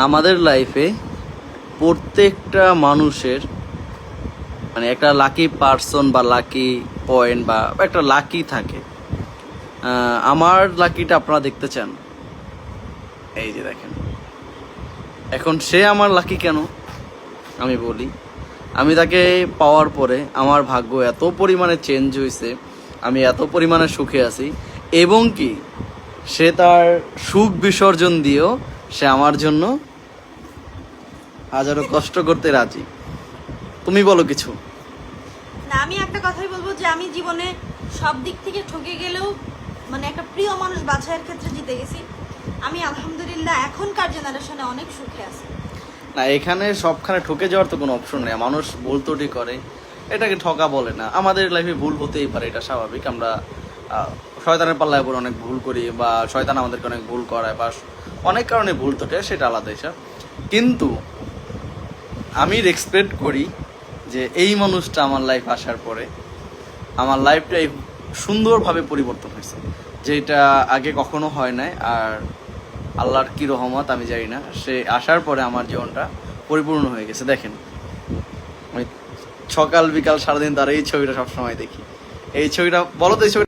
আমাদের লাইফে প্রত্যেকটা মানুষের মানে একটা লাকি পার্সন বা লাকি পয়েন্ট বা একটা লাকি থাকে। আমার লাকিটা আপনারা দেখতে চান? এই যে দেখেন, এখন সে আমার লাকি কেন আমি বলি। আমি তাকে পাওয়ার পরে আমার ভাগ্য এত পরিমাণে চেঞ্জ হয়েছে, আমি এত পরিমাণে সুখে আছি, এবং কি সে তার সুখ বিসর্জন দিয়েও সে আমার জন্য হাজারো কষ্ট করতে রাজি। তুমি বলো কিছু। না, আমি একটা কথাই বলবো যে আমি জীবনে সব দিক থেকে ঠকে গেলেও মানে একটা প্রিয় মানুষ বাছাইয়ের ক্ষেত্রে জিতে গেছি। আমি আলহামদুলিল্লাহ এখনকার জেনারেশনে অনেক সুখে আছি। না, এখানে সবখানে ঠকে যাওয়ার তো কোনো অপশন নেই। মানুষ ভুল ত্রুটি করে, এটাকে ঠকা বলে না। আমাদের লাইফে ভুল হতেই পারে, এটা স্বাভাবিক। আমরা শয়তানের পাল্লায় পরে অনেক ভুল করি, বা শয়তান আমাদেরকে অনেক ভুল করায়, বা অনেক কারণে ভুল তোটে, সেটা আলাদা হিসাব। কিন্তু আমি রেসপেক্ট করি যে এই মানুষটা আমার লাইফ আসার পরে আমার লাইফটা সুন্দরভাবে পরিবর্তন হয়েছে, যেটা আগে কখনো হয় নাই। আর আল্লাহর কি রহমত আমি জানি না, সে আসার পরে আমার জীবনটা পরিপূর্ণ হয়ে গেছে। দেখেন, আমি সকাল বিকাল সারাদিন তার এই ছবিটা সবসময় দেখি। এই ছবিটা বলো তো, এই ছবিটা